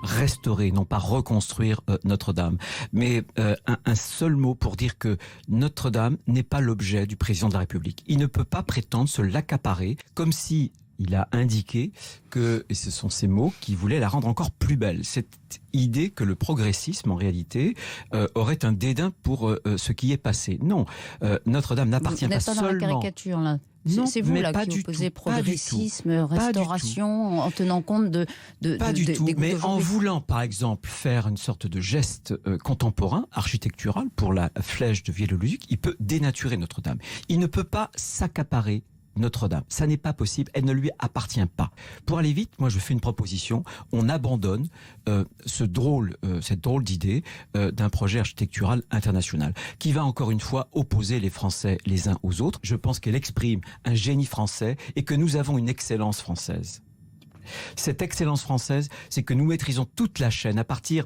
restaurer, non pas reconstruire Notre-Dame. Mais un seul mot pour dire que Notre-Dame n'est pas l'objet du président de la République. Il ne peut pas prétendre se l'accaparer comme si il a indiqué que, et ce sont ces mots, qu'il voulait la rendre encore plus belle. Cette idée que le progressisme, en réalité, aurait un dédain pour ce qui est passé. Non, Notre-Dame n'appartient pas seulement... Vous n'êtes pas dans la caricature, là. Non, c'est vous là qui opposez progressisme, restauration, en tenant compte de pas du tout. des Mais en voulant, par exemple, faire une sorte de geste contemporain, architectural, pour la flèche de Viollet-le-Duc, il peut dénaturer Notre-Dame. Il ne peut pas s'accaparer Notre-Dame. Ça n'est pas possible, elle ne lui appartient pas. Pour aller vite, moi je fais une proposition, on abandonne cette drôle d'idée d'un projet architectural international qui va encore une fois opposer les Français les uns aux autres. Je pense qu'elle exprime un génie français et que nous avons une excellence française. Cette excellence française, c'est que nous maîtrisons toute la chaîne à partir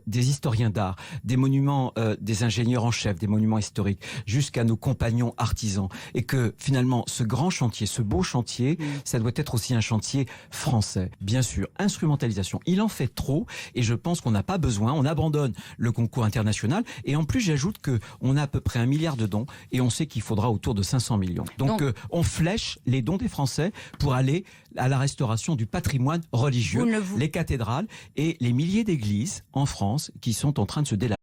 des historiens d'art, des monuments, des ingénieurs en chef, des monuments historiques, jusqu'à nos compagnons artisans. Et que finalement, ce grand chantier, ce beau chantier, ça doit être aussi un chantier français. Bien sûr, instrumentalisation, il en fait trop et je pense qu'on n'a pas besoin, on abandonne le concours international et en plus j'ajoute qu'on a à peu près 1 milliard de dons et on sait qu'il faudra autour de 500 millions. Donc on flèche les dons des Français pour aller à la restauration du patrimoine religieux, les cathédrales et les milliers d'églises en France qui sont en train de se délaber.